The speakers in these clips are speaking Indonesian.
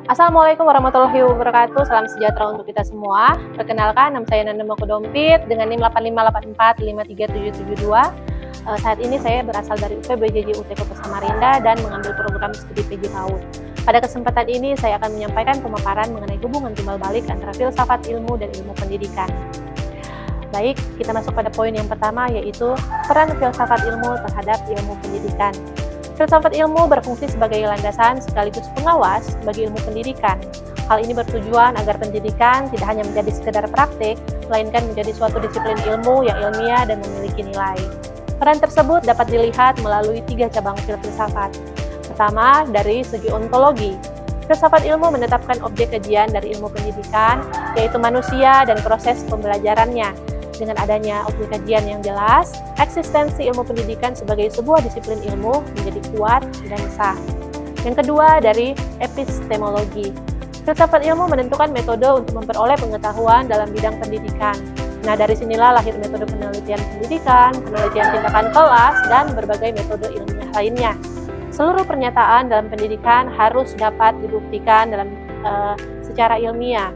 Assalamualaikum warahmatullahi wabarakatuh. Salam sejahtera untuk kita semua. Perkenalkan, nama saya Nanda Makudompit dengan NIM 85845372. Saat ini saya berasal dari UPBJJ UT Kota Samarinda dan mengambil program studi PJ PAUD. Pada kesempatan ini saya akan menyampaikan pemaparan mengenai hubungan timbal balik antara filsafat ilmu dan ilmu pendidikan. Baik, kita masuk pada poin yang pertama, yaitu peran filsafat ilmu terhadap ilmu pendidikan. Filsafat ilmu berfungsi sebagai landasan sekaligus pengawas bagi ilmu pendidikan. Hal ini bertujuan agar pendidikan tidak hanya menjadi sekedar praktik, melainkan menjadi suatu disiplin ilmu yang ilmiah dan memiliki nilai. Peran tersebut dapat dilihat melalui 3 cabang filsafat. Pertama, dari segi ontologi. Filsafat ilmu menetapkan objek kajian dari ilmu pendidikan, yaitu manusia dan proses pembelajarannya. Dengan adanya objek kajian yang jelas, eksistensi ilmu pendidikan sebagai sebuah disiplin ilmu menjadi kuat dan sah. Yang kedua, dari epistemologi. Filsafat ilmu menentukan metode untuk memperoleh pengetahuan dalam bidang pendidikan. Nah, dari sinilah lahir metode penelitian pendidikan, penelitian tindakan kelas, dan berbagai metode ilmiah lainnya. Seluruh pernyataan dalam pendidikan harus dapat dibuktikan secara ilmiah.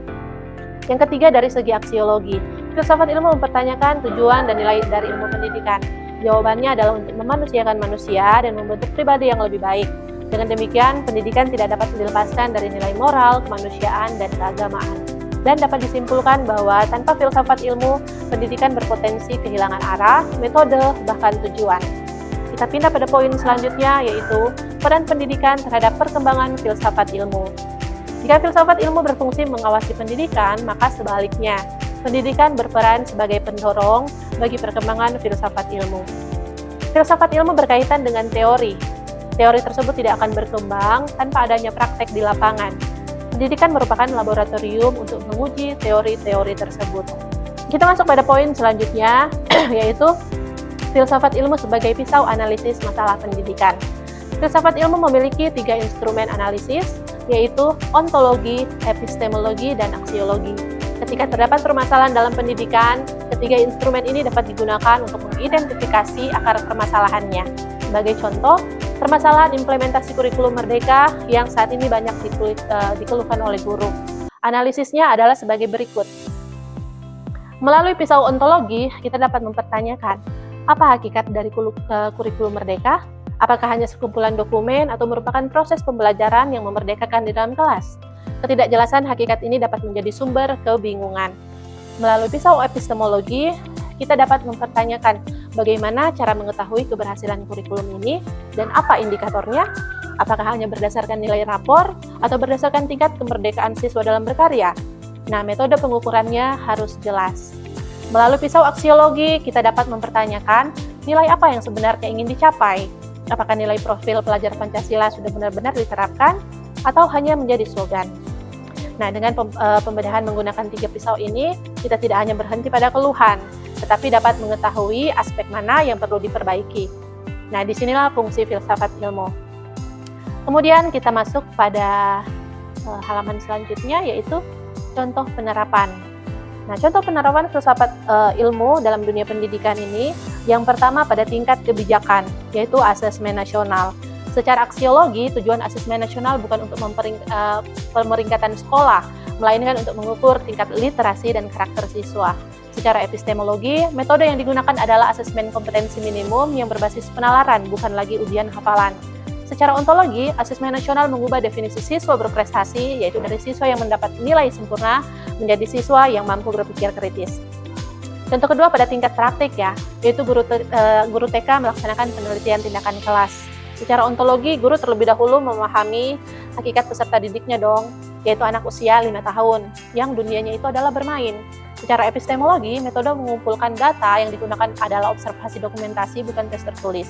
Yang ketiga, dari segi aksiologi. Filsafat ilmu mempertanyakan tujuan dan nilai dari ilmu pendidikan. Jawabannya adalah untuk memanusiakan manusia dan membentuk pribadi yang lebih baik. Dengan demikian, pendidikan tidak dapat dilepaskan dari nilai moral, kemanusiaan, dan keagamaan. Dan dapat disimpulkan bahwa tanpa filsafat ilmu, pendidikan berpotensi kehilangan arah, metode, bahkan tujuan. Kita pindah pada poin selanjutnya, yaitu peran pendidikan terhadap perkembangan filsafat ilmu. Jika filsafat ilmu berfungsi mengawasi pendidikan, maka sebaliknya, pendidikan berperan sebagai pendorong bagi perkembangan filsafat ilmu. Filsafat ilmu berkaitan dengan teori. Teori tersebut tidak akan berkembang tanpa adanya praktek di lapangan. Pendidikan merupakan laboratorium untuk menguji teori-teori tersebut. Kita masuk pada poin selanjutnya, yaitu filsafat ilmu sebagai pisau analisis masalah pendidikan. Filsafat ilmu memiliki 3 instrumen analisis, yaitu ontologi, epistemologi, dan aksiologi. Ketika terdapat permasalahan dalam pendidikan, ketiga instrumen ini dapat digunakan untuk mengidentifikasi akar permasalahannya. Sebagai contoh, permasalahan implementasi kurikulum merdeka yang saat ini banyak dikeluhkan oleh guru. Analisisnya adalah sebagai berikut. Melalui pisau ontologi, kita dapat mempertanyakan, apa hakikat dari kurikulum merdeka? Apakah hanya sekumpulan dokumen atau merupakan proses pembelajaran yang memerdekakan di dalam kelas? Ketidakjelasan hakikat ini dapat menjadi sumber kebingungan. Melalui pisau epistemologi, kita dapat mempertanyakan bagaimana cara mengetahui keberhasilan kurikulum ini dan apa indikatornya? Apakah hanya berdasarkan nilai rapor atau berdasarkan tingkat kemerdekaan siswa dalam berkarya? Nah, metode pengukurannya harus jelas. Melalui pisau aksiologi, kita dapat mempertanyakan nilai apa yang sebenarnya ingin dicapai. Apakah nilai profil pelajar Pancasila sudah benar-benar diterapkan atau hanya menjadi slogan? Nah, dengan pembedahan menggunakan 3 pisau ini, kita tidak hanya berhenti pada keluhan, tetapi dapat mengetahui aspek mana yang perlu diperbaiki. Nah, disinilah fungsi filsafat ilmu. Kemudian kita masuk pada halaman selanjutnya, yaitu contoh penerapan. Nah, contoh penerapan filsafat ilmu dalam dunia pendidikan ini, yang pertama pada tingkat kebijakan, yaitu asesmen nasional. Secara aksiologi, tujuan asesmen nasional bukan untuk pemeringkatan sekolah, melainkan untuk mengukur tingkat literasi dan karakter siswa. Secara epistemologi, metode yang digunakan adalah asesmen kompetensi minimum yang berbasis penalaran, bukan lagi ujian hafalan. Secara ontologi, asesmen nasional mengubah definisi siswa berprestasi, yaitu dari siswa yang mendapat nilai sempurna menjadi siswa yang mampu berpikir kritis. Contoh kedua pada tingkat praktik ya, yaitu guru TK melaksanakan penelitian tindakan kelas. Secara ontologi, guru terlebih dahulu memahami hakikat peserta didiknya dong, yaitu anak usia 5 tahun, yang dunianya itu adalah bermain. Secara epistemologi, metode mengumpulkan data yang digunakan adalah observasi dokumentasi, bukan tes tertulis.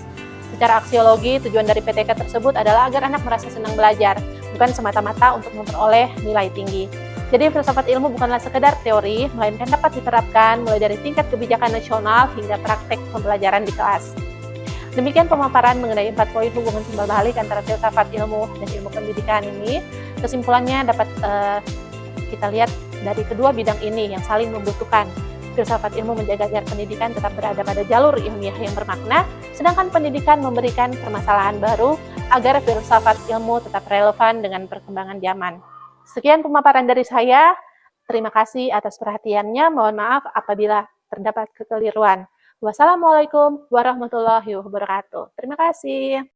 Secara aksiologi, tujuan dari PTK tersebut adalah agar anak merasa senang belajar, bukan semata-mata untuk memperoleh nilai tinggi. Jadi, filsafat ilmu bukanlah sekedar teori, melainkan dapat diterapkan mulai dari tingkat kebijakan nasional hingga praktek pembelajaran di kelas. Demikian pemaparan mengenai 4 poin hubungan timbal balik antara filsafat ilmu dan ilmu pendidikan ini. Kesimpulannya dapat kita lihat dari kedua bidang ini yang saling membutuhkan. Filsafat ilmu menjaga agar pendidikan tetap berada pada jalur ilmiah yang bermakna, sedangkan pendidikan memberikan permasalahan baru agar filsafat ilmu tetap relevan dengan perkembangan zaman. Sekian pemaparan dari saya. Terima kasih atas perhatiannya. Mohon maaf apabila terdapat kekeliruan. Wassalamualaikum warahmatullahi wabarakatuh. Terima kasih.